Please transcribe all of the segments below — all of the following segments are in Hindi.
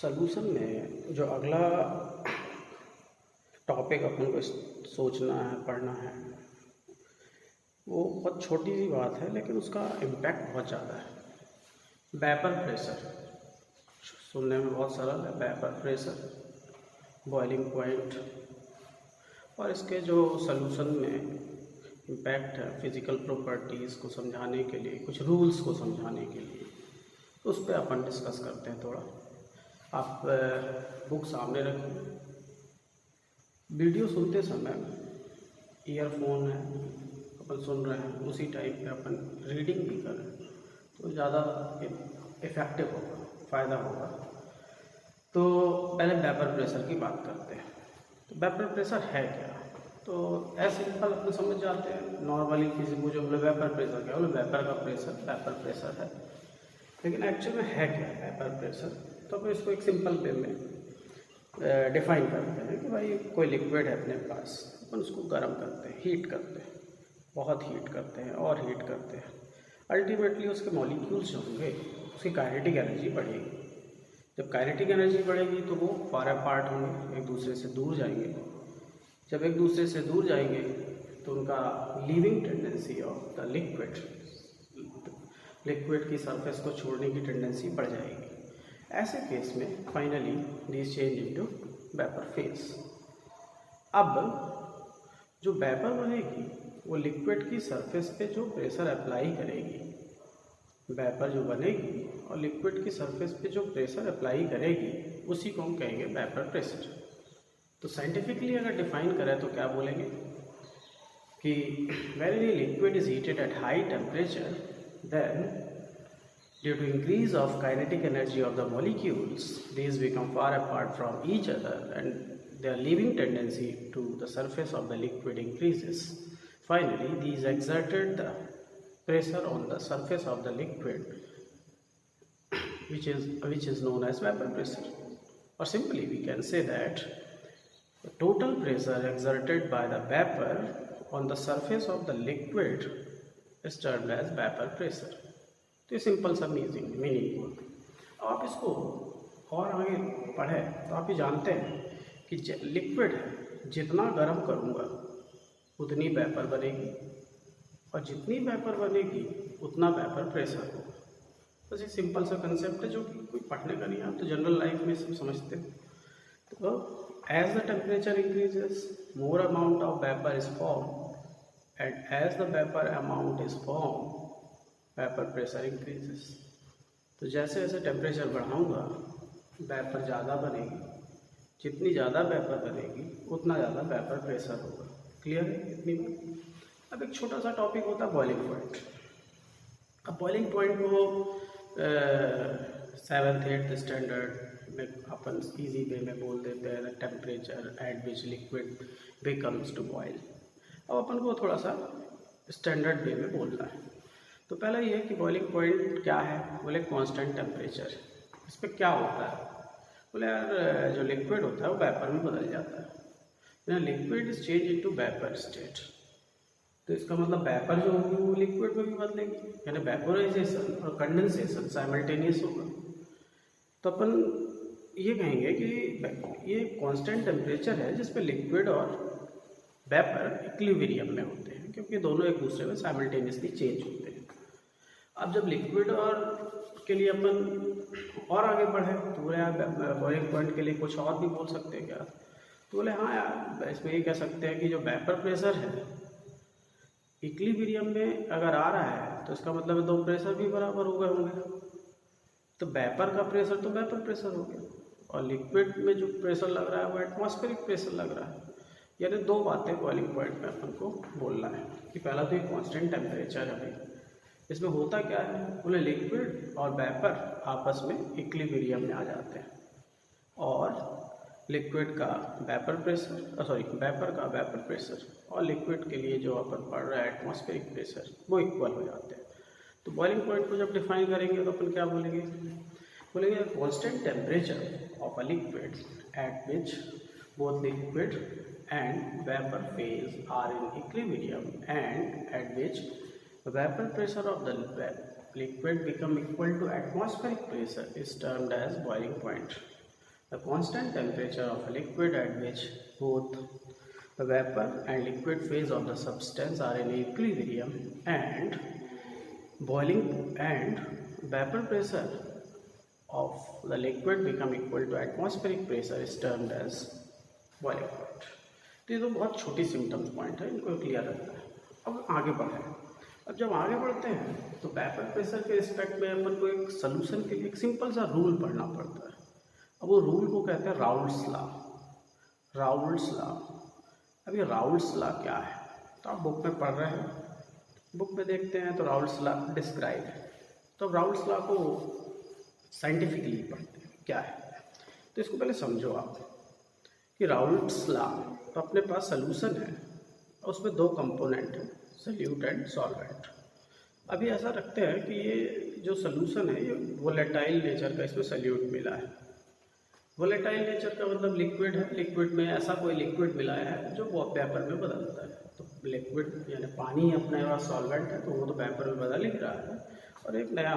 सॉल्यूशन में जो अगला टॉपिक अपन को सोचना है, पढ़ना है, वो बहुत छोटी सी बात है लेकिन उसका इम्पैक्ट बहुत ज़्यादा है। वेपर प्रेशर सुनने में बहुत सरल है। वेपर प्रेशर, बॉइलिंग पॉइंट और इसके जो सॉल्यूशन में इम्पैक्ट है, फिज़िकल प्रॉपर्टीज़ को समझाने के लिए, कुछ रूल्स को समझाने के लिए, तो उस पर अपन डिस्कस करते हैं थोड़ा। आप बुक सामने रखें। वीडियो सुनते समय ईयरफोन है, अपन सुन रहे हैं, उसी टाइप पे अपन रीडिंग भी करें तो ज़्यादा इफ़ेक्टिव होगा, फ़ायदा होगा। तो पहले वेपर प्रेशर की बात करते हैं। तो वेपर प्रेशर है क्या? तो ऐसे सिंपल अपन समझ जाते हैं नॉर्मली। किसी को जो बोले वेपर प्रेशर क्या, बोले वेपर का प्रेशर वेपर प्रेशर है। लेकिन एक्चुअल में है क्या वेपर प्रेशर? तो अपन इसको एक सिंपल वे में डिफाइन करते हैं कि भाई कोई लिक्विड है अपने पास, अपन उसको गर्म करते हैं, हीट करते हैं, बहुत हीट करते हैं और हीट करते हैं। अल्टीमेटली उसके मॉलिक्यूल्स जो होंगे उसकी काइनेटिक एनर्जी बढ़ेगी। जब काइनेटिक एनर्जी बढ़ेगी तो वो फार अपार्ट होंगे, एक दूसरे से दूर जाएंगे। जब एक दूसरे से दूर जाएंगे तो उनका leaving tendency of the liquid की सरफेस को छोड़ने की टेंडेंसी बढ़ जाएगी। ऐसे केस में finally this change into vapour phase. अब जो वेपर बनेगी वो लिक्विड की सरफेस पे जो प्रेशर अप्लाई करेगी, वेपर जो बनेगी और लिक्विड की सरफेस पे जो प्रेशर अप्लाई करेगी उसी को हम कहेंगे वेपर प्रेशर। तो साइंटिफिकली अगर डिफाइन करें तो क्या बोलेंगे कि when any liquid is heated at high temperature, then due to increase of kinetic energy of the molecules, these become far apart from each other and their leaving tendency to the surface of the liquid increases. Finally, these exerted the pressure on the surface of the liquid, which is known as vapor pressure. Or simply we can say that the total pressure exerted by the vapor on the surface of the liquid is termed as vapor pressure. तो ये सिंपल सा मीनिंग हुआ। अब आप इसको और आगे पढ़ें तो आप ये जानते हैं कि लिक्विड है, जितना गर्म करूँगा उतनी वेपर बनेगी और जितनी वेपर बनेगी उतना वेपर प्रेशर होगा। बस ये सिंपल सा कंसेप्ट है जो कि कोई पढ़ने का नहीं है, आप तो जनरल लाइफ में सब समझते हो। तो as the temperature increases, more amount of vapour is form and as the vapor amount is formed, vapor pressure increases. तो जैसे जैसे टेम्परेचर बढ़ाऊंगा वेपर ज़्यादा बनेगी, जितनी ज़्यादा वेपर बनेगी उतना ज़्यादा वेपर प्रेशर होगा। क्लियर है इतनी बात? अब एक छोटा सा टॉपिक होता है बॉइलिंग पॉइंट। अब बॉइलिंग पॉइंट को 7th-8th स्टैंडर्ड में अपन ईजी वे में बोल देते हैं temperature at which liquid becomes to boil. अब अपन को थोड़ा सा स्टैंडर्ड वे में बोलना है। तो पहला ये है कि बॉइलिंग पॉइंट क्या है, बोले कांस्टेंट टेम्परेचर। इस पर क्या होता है, बोले यार जो लिक्विड होता है वो वेपर में बदल जाता है। Liquid is change into vapour state, तो इसका मतलब वेपर जो होगी वो लिक्विड में भी बदलेगी, यानी वेपोराइजेशन और कंडेंसेशन साइमल्टेनियस होगा। तो अपन ये कहेंगे कि ये कांस्टेंट टेम्परेचर है जिसपे लिक्विड और वेपर इक्विलिब्रियम में होते हैं, क्योंकि दोनों एक दूसरे में साइमल्टेनियसली चेंज होते हैं। अब जब लिक्विड और के लिए अपन और आगे बढ़े तो बोले यार बॉइलिंग पॉइंट के लिए कुछ और भी बोल सकते हैं क्या? तो बोले हाँ यार, इसमें ये कह सकते हैं कि जो वेपर प्रेशर है इक्विलिब्रियम में अगर आ रहा है तो इसका मतलब दो प्रेशर भी बराबर हो गए होंगे। तो वेपर का प्रेशर तो वेपर प्रेशर हो गया और लिक्विड में जो प्रेशर लग रहा है वो एटमॉस्फेरिक प्रेशर लग रहा है। यानी दो बातें बॉइलिंग पॉइंट में अपन को बोलना है कि पहला तो ये कांस्टेंट टेम्परेचर है भाई। इसमें होता क्या है, बोले लिक्विड और वेपर आपस में इक्विलिब्रियम में आ जाते हैं और लिक्विड का वेपर का वेपर प्रेशर और लिक्विड के लिए जो अपन पढ़ रहे हैं एटमॉस्फेरिक प्रेशर वो इक्वल हो जाते हैं। तो बॉइलिंग पॉइंट को जब डिफाइन करेंगे तो अपन क्या बोलेंगे constant temperature of a liquid at which both liquid and vapor phase are in equilibrium and at which the vapor pressure of the liquid become equal to atmospheric pressure is termed as boiling point. The constant temperature of a liquid at which both the vapour and liquid phase of the substance are in equilibrium and boiling and vapour pressure of the liquid become equal to atmospheric pressure is termed as boiling point। तो ये तो बहुत छोटी सिम्टम्स पॉइंट है, इनको क्लियर रखना है। अब आगे बढ़े। अब जब आगे बढ़ते हैं तो वेपर प्रेशर के रिस्पेक्ट में अपन को एक सोल्यूशन के लिए एक सिंपल सा रूल पढ़ना पड़ता है। अब वो रूल को कहते हैं राउल्ट्स लॉ। Raoult's law. अब ये राउल्ट्स लॉ क्या है तो आप बुक में पढ़ रहे हैं, बुक में देखते हैं तो राउल्ट्स लॉ डिस्क्राइब है। तो राउल्ट्स लॉ को साइंटिफिकली पढ़ते हैं क्या है, तो इसको पहले समझो आप कि राउल्ट्स लॉ तो अपने पास सोल्यूशन है और उसमें दो कंपोनेंट हैं, सॉल्यूट एंड सॉल्वेंट। अभी ऐसा रखते हैं कि ये जो सोल्यूशन है ये वोलेटाइल नेचर का इसमें सॉल्यूट मिला है। वोलेटाइल नेचर का मतलब लिक्विड है, लिक्विड में ऐसा कोई लिक्विड मिलाया है जो वो वेपर में बदलता है। तो लिक्विड यानी पानी अपने पास सॉल्वेंट है तो वो तो वेपर में बदल ही रहा है, और एक नया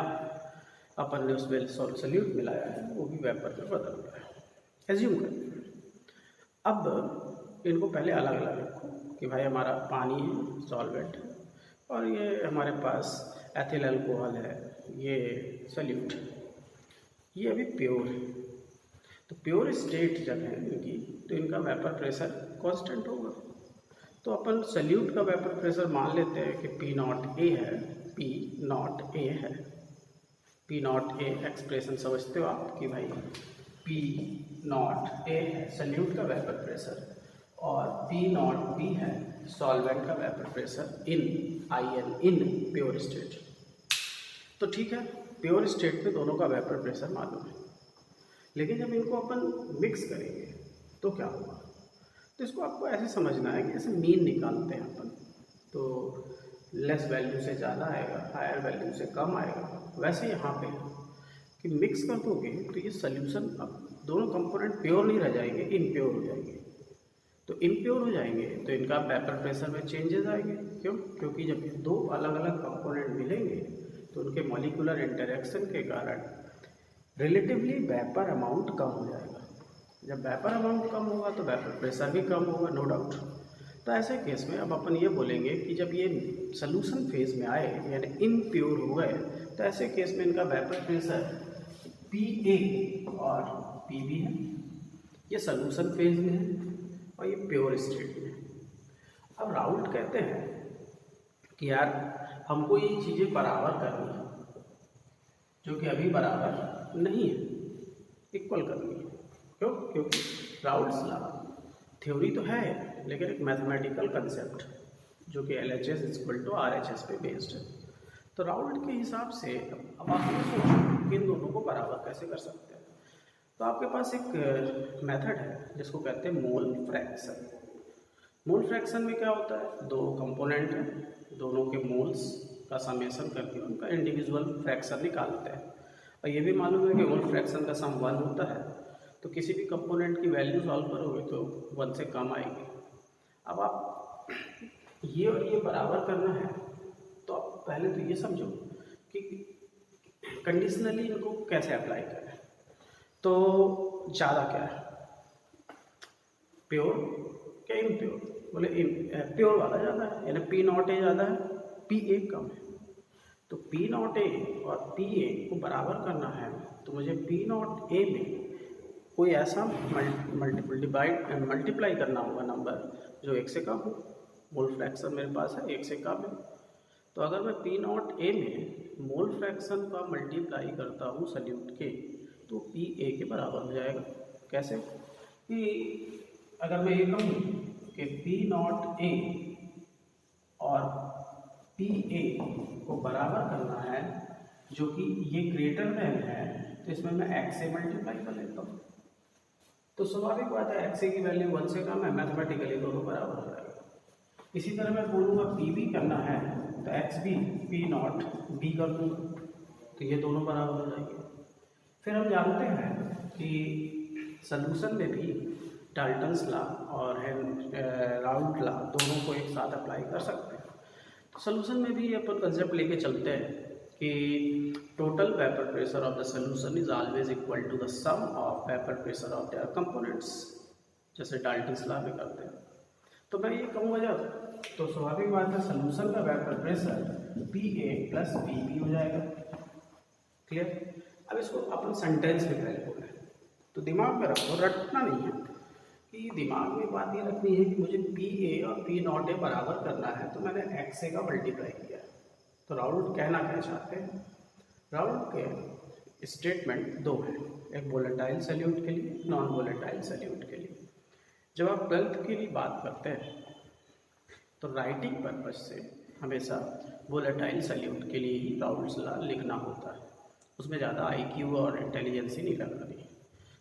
अपन ने उसमें सॉल्यूट मिलाया है वो भी वेपर में बदल रहा है। एज्यूम करें अब इनको पहले अलग अलग रखो कि भाई हमारा पानी है, सॉल्वेंट है, और ये हमारे पास एथिल अल्कोहल है, ये सॉल्यूट है, ये अभी प्योर है। तो प्योर स्टेट जब है इनकी तो इनका वेपर प्रेशर कांस्टेंट होगा। तो अपन सॉल्यूट का वेपर प्रेशर मान लेते हैं कि पी नॉट ए है, पी नॉट ए है। पी नॉट ए एक्सप्रेशन समझते हो आप कि भाई पी नॉट ए है सॉल्यूट का वेपर प्रेशर और पी नॉट बी है सॉल्वेंट का vapour pressure in IN in pure state. तो ठीक है, प्योर स्टेट में दोनों का वेपर प्रेशर मालूम है, लेकिन जब इनको अपन मिक्स करेंगे तो क्या होगा। तो इसको आपको ऐसे समझना है कि जैसे मीन निकालते हैं अपन, तो लेस वैल्यू से ज़्यादा आएगा, हायर वैल्यू से कम आएगा। वैसे यहाँ पे कि मिक्स कर दोगे तो ये सोल्यूशन अब दोनों कंपोनेंट प्योर नहीं रह जाएंगे, इनप्योर हो जाएंगे। तो इनप्योर हो जाएंगे तो इनका वेपर प्रेशर में चेंजेस आएंगे। क्यों? क्योंकि जब दो अलग अलग कंपोनेंट मिलेंगे तो उनके मॉलिक्यूलर इंटरेक्शन के कारण रिलेटिवली वेपर अमाउंट कम हो जाएगा। जब वेपर अमाउंट कम होगा तो वेपर प्रेशर भी कम होगा, नो डाउट। तो ऐसे केस में अब अपन ये बोलेंगे कि जब ये सॉल्यूशन फेज में आए यानी इनप्योर हो गए तो ऐसे केस में इनका वेपर प्रेशर पी ए और पी बी है। ये सॉल्यूशन फेज में है और ये प्योर स्टेट में है। अब राउल्ट कहते हैं कि यार हमको ये चीज़ें बराबर करनी है, जो कि अभी बराबर नहीं है, इक्वल करनी है। क्यों? क्योंकि राउल्ट्स लॉ थ्योरी तो है लेकिन एक मैथमेटिकल कंसेप्ट जो कि LHS = RHS पे बेस्ड है। तो राउल्ट के हिसाब से अब आप ये सोचो कि इन दोनों को बराबर कैसे कर सकते हैं। तो आपके पास एक मेथड है जिसको कहते हैं मोल फ्रैक्शन। मोल फ्रैक्शन में क्या होता है, दो कंपोनेंट हैं, दोनों के मोल्स का समेशन करके उनका इंडिविजुअल फ्रैक्शन निकालते हैं। और ये भी मालूम है कि मोल फ्रैक्शन का सम 1 होता है, तो किसी भी कंपोनेंट की वैल्यू सॉल्व करोगे तो 1 से कम आएगी। अब आप ये और ये बराबर करना है तो आप पहले तो ये समझो कि कंडीशनली इनको कैसे अप्लाई करें। तो ज़्यादा क्या है, प्योर क्या इनप्योर? बोले प्योर वाला ज़्यादा है, यानी पी नॉट ए ज़्यादा है, पी ए कम है। तो पी नॉट ए और पी ए को बराबर करना है तो मुझे पी नॉट ए में कोई ऐसा मल्टीप्लाई करना होगा नंबर जो 1 से कम हो। मोल फ्रैक्शन मेरे पास है 1 से कम है, तो अगर मैं पी नॉट ए में मोल फ्रैक्शन का मल्टीप्लाई करता हूँ सॉल्यूट के तो पी ए के बराबर हो जाएगा। कैसे? कि अगर मैं ये कहूँ कि पी नॉट ए और पी ए को बराबर करना है जो कि ये ग्रेटर देन है, तो इसमें मैं x से मल्टीप्लाई कर लेता हूँ। तो स्वाभाविक बात है x की वैल्यू 1 से कम है, मैथमेटिकली दोनों बराबर हो जाएगा। इसी तरह मैं बोलूँगा पी बी करना है तो X B P naught B कर दूँगा तो ये दोनों बराबर हो जाएंगे। फिर हम जानते हैं कि सॉल्यूशन में भी डाल्टन्स लॉ और राउल्ट लॉ दोनों को एक साथ अप्लाई कर सकते हैं। तो सॉल्यूशन में भी अपन कंसेप्ट लेके चलते हैं कि total vapour pressure of the solution is always equal to the sum of vapour pressure of their components, जैसे डाल्टन्स लॉ में करते हैं। तो मैं ये कहूँगा जब, तो स्वाभाविक बात है सोल्यूशन का vapour pressure PA plus PB हो जाएगा। क्लियर? अब इसको अपन सेंटेंस में पहले बोले, तो दिमाग में रखो, रटना नहीं है कि दिमाग में बात ये रखनी है कि मुझे PA और P0A बराबर करना है, तो मैंने XA का मल्टीप्लाई किया। तो राउल्ट कहना क्या चाहते हैं? राउल्ट के स्टेटमेंट दो हैं, एक वोलेटाइल सॉल्यूट के लिए, नॉन वोलेटाइल सॉल्यूट के लिए। जब आप 12th के लिए बात करते हैं तो राइटिंग पर्पज से हमेशा वोलेटाइल सॉल्यूट के लिए ही राउल्ट्स लॉ लिखना होता है, उसमें ज़्यादा IQ और इंटेलिजेंस ही नहीं लगना नहीं।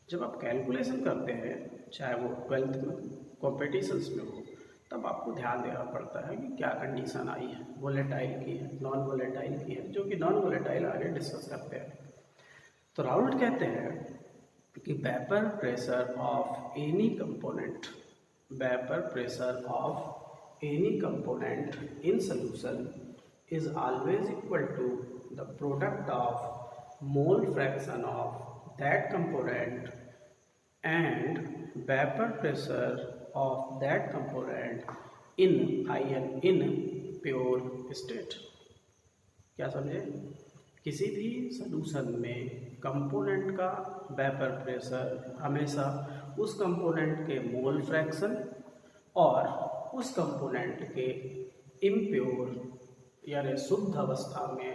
जब आप कैलकुलेशन करते हैं, चाहे वो 12th में कॉम्पिटिशन्स में हो, तब आपको ध्यान देना पड़ता है कि क्या कंडीशन आई है, वोलेटाइल की है, नॉन वोलेटाइल की है, जो कि नॉन वोलेटाइल आगे डिस्कस करते हैं। तो राउल्ट कहते हैं कि vapour pressure of any component, vapour pressure of any component in solution is always equal to the product of mole fraction of that component and vapor pressure of that component in pure state। क्या समझे? किसी भी सॉल्यूशन में कंपोनेंट का वेपर प्रेशर हमेशा उस कंपोनेंट के मोल फ्रैक्शन और उस कंपोनेंट के इम्प्योर यानी शुद्ध अवस्था में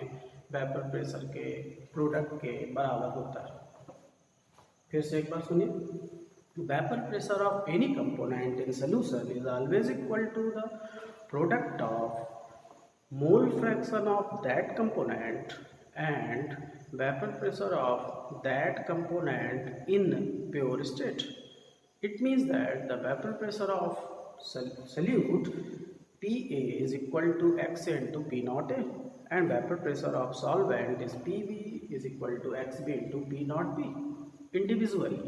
वेपर प्रेशर के प्रोडक्ट के बराबर होता है। फिर से एक बार सुनिए, vapour pressure of any component in solution is always equal to the product of mole fraction of that component and vapour pressure of that component in pure state. It means that the vapour pressure of solute PA is equal to XA into P0A and vapor pressure of solvent is PB is equal to XB into P0B individually.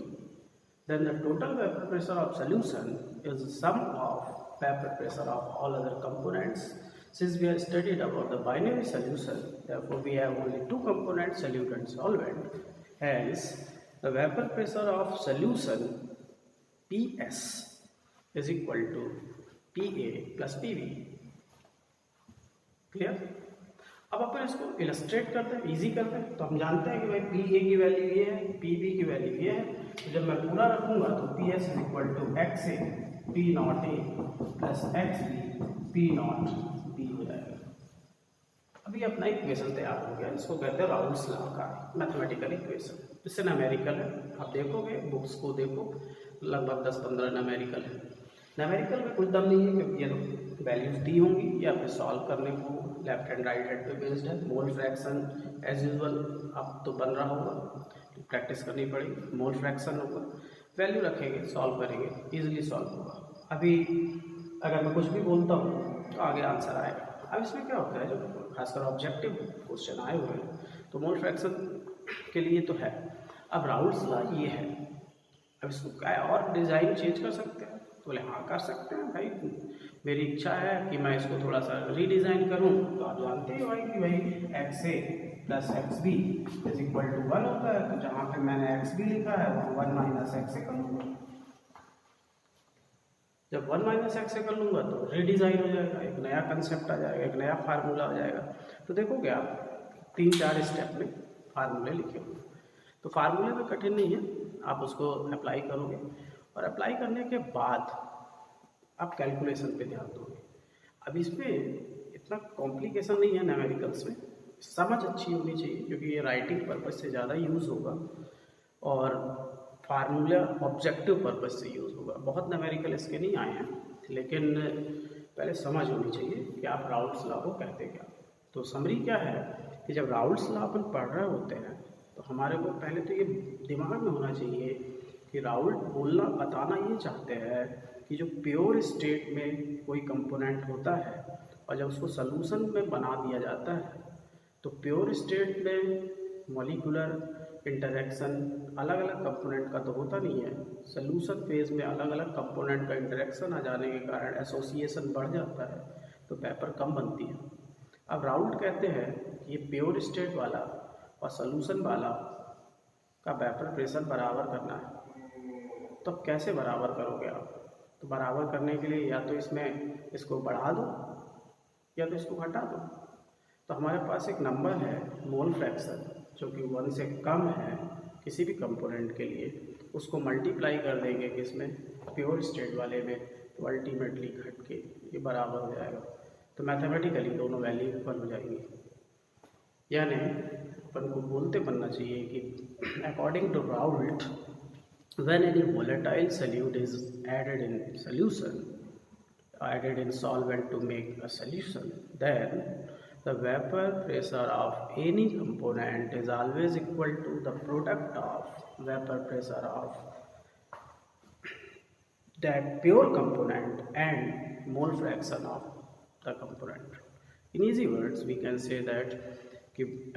Then the total vapor pressure of solution is the sum of vapor pressure of all other components. Since we have studied about the binary solution, therefore we have only two components, solute and solvent. Hence, the vapor pressure of solution PS is equal to PA plus PB. Clear? अब अपन इसको इलस्ट्रेट करते हैं, इजी करते हैं। तो हम जानते हैं कि भाई PA की वैल्यू ये है, PB की वैल्यू ये है। तो जब मैं पूरा रखूंगा तो PS is equal to XA P0A plus XB P0B हो जाएगा। अभी अपना इक्वेशन तैयार हो गया, इसको कहते हैं राउल्ट्स लॉ का मैथमेटिकल इक्वेशन। इससे न्यूमेरिकल है, आप देखोगे बुक्स को देखो, लगभग 10-15 न्यूमेरिकल है। न्यूमेरिकल में कुछ दम नहीं है क्योंकि ये वैल्यूज दी होंगी या फिर सॉल्व करने को लेफ्ट एंड राइट हैंड पे बेस्ड है। मोल फ्रैक्शन एज यूजुअल अब तो बन रहा होगा, तो प्रैक्टिस करनी पड़ेगी। मोल फ्रैक्शन होगा, वैल्यू रखेंगे, सॉल्व करेंगे, इजीली सॉल्व होगा। अभी अगर मैं कुछ भी बोलता हूँ तो आगे आंसर आएगा। अब इसमें क्या होता है, जो खासकर ऑब्जेक्टिव क्वेश्चन आए हुए हैं तो मोल फ्रैक्शन के लिए तो है। अब राउल्ट्स लॉ ये है, अब इसको क्या और डिज़ाइन चेंज कर सकते हैं? तो बोले हाँ कर सकते हैं भाई, मेरी इच्छा है कि मैं इसको थोड़ा सा रीडिज़ाइन करूं। तो आप जानते ही भाई कि भाई XA plus XB is equal to 1 होता है। तो जहाँ पे मैंने XB लिखा है वहाँ 1 माइनस XA कर लूँगा। जब 1 माइनस XA कर लूँगा तो रीडिज़ाइन हो जाएगा, एक नया कंसेप्ट आ जाएगा, एक नया फार्मूला आ जाएगा। तो देखोगे आप 3-4 स्टेप में फार्मूले लिखे होंगे। तो फार्मूले में कठिन नहीं है, आप उसको अप्लाई करोगे और अप्लाई करने के बाद आप कैलकुलेशन पे ध्यान दोगे। अब इसमें इतना कॉम्प्लिकेशन नहीं है न्यूमेरिकल्स में, समझ अच्छी होनी चाहिए क्योंकि ये राइटिंग पर्पज से ज़्यादा यूज़ होगा और फार्मूला ऑब्जेक्टिव पर्पज से यूज़ होगा। बहुत न्यूमेरिकल इसके नहीं आए हैं, लेकिन पहले समझ होनी चाहिए कि आप राउल्ट्स लॉ को कहते क्या। तो समरी क्या है कि जब राउल्ट्स लॉ अपन पढ़ रहे होते हैं तो हमारे को पहले तो ये दिमाग में होना चाहिए कि राउल्ट बोलना बताना ये चाहते हैं कि जो प्योर स्टेट में कोई कंपोनेंट होता है और जब उसको सॉल्यूशन में बना दिया जाता है तो प्योर स्टेट में मॉलिक्यूलर इंटरेक्शन अलग अलग कंपोनेंट का तो होता नहीं है। सॉल्यूशन फेज में अलग अलग कंपोनेंट का इंटरेक्शन आ जाने के कारण एसोसिएशन बढ़ जाता है, तो पेपर कम बनती है। अब राउल्ट कहते हैं ये प्योर स्टेट वाला और सॉल्यूशन वाला का वेपर प्रेशर बराबर करना है। तो कैसे बराबर करोगे आप? तो बराबर करने के लिए या तो इसको बढ़ा दो या तो इसको घटा दो। तो हमारे पास एक नंबर है मोल फ्रैक्शन जो कि 1 से कम है किसी भी कंपोनेंट के लिए, उसको मल्टीप्लाई कर देंगे किसमें, प्योर स्टेट वाले में, तो अल्टीमेटली घट के ये बराबर हो जाएगा। तो मैथमेटिकली दोनों वैल्यू इक्वल हो जाएंगी। यानी अपन को बोलते बनना चाहिए कि according to Raoult when any volatile solute is added in solvent to make a solution, then the vapor pressure of any component is always equal to the product of vapor pressure of that pure component and mole fraction of the component. In easy words, we can say that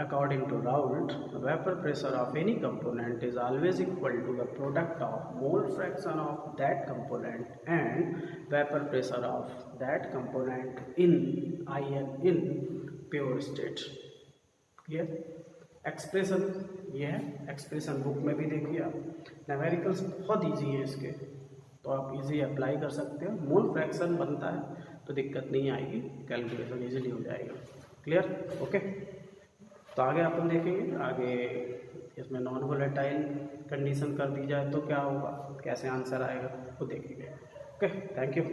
according to Raoult, the vapor pressure of any component is always equal to the product of mole fraction of that component and vapor pressure of that component in pure state. Clear? Expression ये है, एक्सप्रेशन बुक में भी देखिए आप, न्यूमेरिकल्स बहुत इजी है इसके, तो आप इजी अप्लाई कर सकते हो। मोल फ्रैक्शन बनता है तो दिक्कत नहीं आएगी, कैलकुलेशन इजीली हो जाएगा। क्लियर? ओके, तो आगे अपन देखेंगे, आगे इसमें नॉन वोलेटाइल कंडीशन कर दी जाए तो क्या होगा, कैसे आंसर आएगा वो देखेंगे। Okay, thank you.